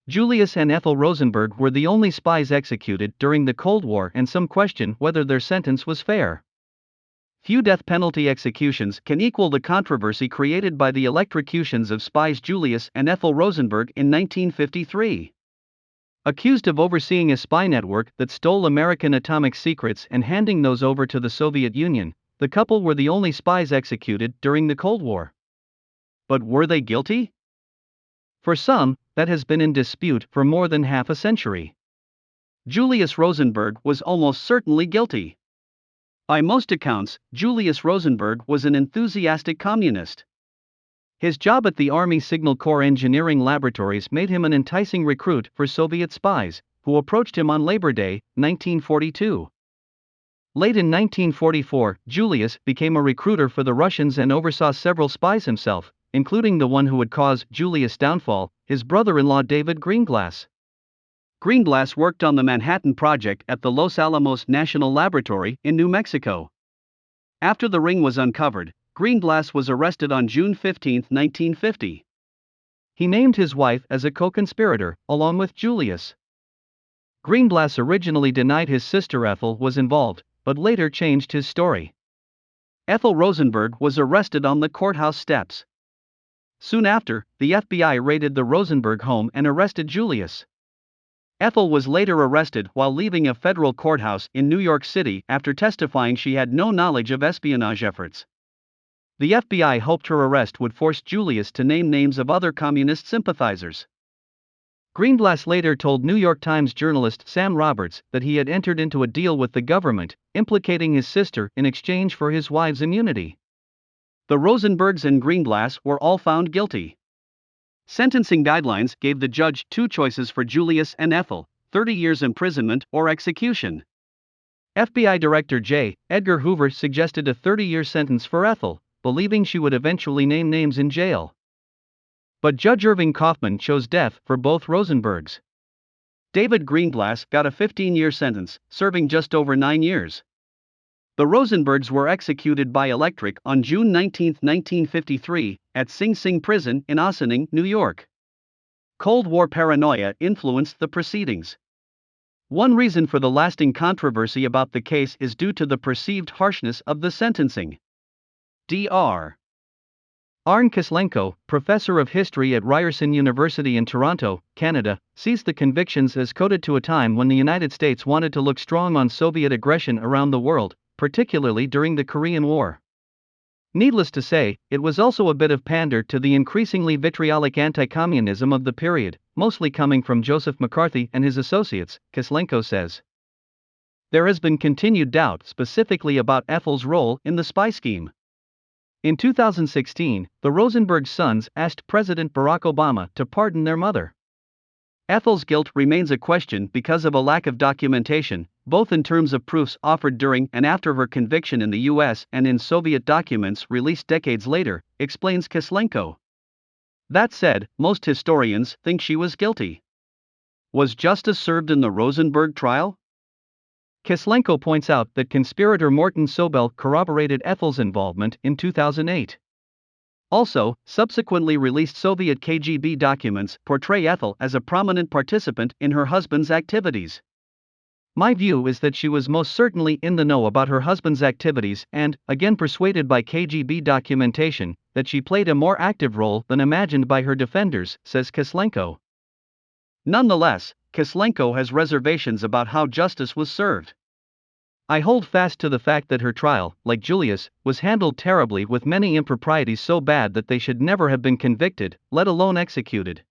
Julius and Ethel Rosenberg were the only spies executed during the Cold War, and some question whether their sentence was fair. Few death penalty executions can equal the controversy created by the electrocutions of spies Julius and Ethel Rosenberg in 1953. Accused of overseeing a spy network that stole American atomic secrets and handing those over to the Soviet Union, the couple were the only spies executed during the Cold War. But were they guilty? For some, that has been in dispute for more than half a century. Julius Rosenberg was almost certainly guilty. By most accounts, Julius Rosenberg was an enthusiastic communist. His job at the Army Signal Corps engineering laboratories made him an enticing recruit for Soviet spies, who approached him on Labor Day, 1942. Late in 1944, Julius became a recruiter for the Russians and oversaw several spies himself, including the one who would cause Julius' downfall, his brother-in-law David Greenglass. Greenglass worked on the Manhattan Project at the Los Alamos National Laboratory in New Mexico. After the ring was uncovered, Greenglass was arrested on June 15, 1950. He named his wife as a co-conspirator, along with Julius. Greenglass originally denied his sister Ethel was involved, but later changed his story. Ethel Rosenberg was arrested on the courthouse steps. Soon after, the FBI raided the Rosenberg home and arrested Julius. Ethel was later arrested while leaving a federal courthouse in New York City after testifying she had no knowledge of espionage efforts. The FBI hoped her arrest would force Julius to name names of other communist sympathizers. Greenglass later told New York Times journalist Sam Roberts that he had entered into a deal with the government, implicating his sister in exchange for his wife's immunity. The Rosenbergs and Greenglass were all found guilty. Sentencing guidelines gave the judge two choices for Julius and Ethel: 30 years imprisonment or execution. FBI Director J. Edgar Hoover suggested a 30-year sentence for Ethel, believing she would eventually name names in jail. But Judge Irving Kaufman chose death for both Rosenbergs. David Greenglass got a 15-year sentence, serving just over 9 years. The Rosenbergs were executed by electric on June 19, 1953, at Sing Sing Prison in Ossining, New York. Cold War paranoia influenced the proceedings. One reason for the lasting controversy about the case is due to the perceived harshness of the sentencing. Dr. Arne Kislenko, professor of history at Ryerson University in Toronto, Canada, sees the convictions as coded to a time when the United States wanted to look strong on Soviet aggression around the world, particularly during the Korean War. Needless to say, it was also a bit of pander to the increasingly vitriolic anti-communism of the period, mostly coming from Joseph McCarthy and his associates, Kislenko says. There has been continued doubt specifically about Ethel's role in the spy scheme. In 2016, the Rosenberg sons asked President Barack Obama to pardon their mother. Ethel's guilt remains a question because of a lack of documentation, both in terms of proofs offered during and after her conviction in the US and in Soviet documents released decades later, explains Kislenko. That said, most historians think she was guilty. Was justice served in the Rosenberg trial? Kislenko points out that conspirator Morton Sobel corroborated Ethel's involvement in 2008. Also, subsequently released Soviet KGB documents portray Ethel as a prominent participant in her husband's activities. My view is that she was most certainly in the know about her husband's activities and, again persuaded by KGB documentation, that she played a more active role than imagined by her defenders, says Kislenko. Nonetheless, Kislenko has reservations about how justice was served. I hold fast to the fact that her trial, like Julius, was handled terribly with many improprieties so bad that they should never have been convicted, let alone executed.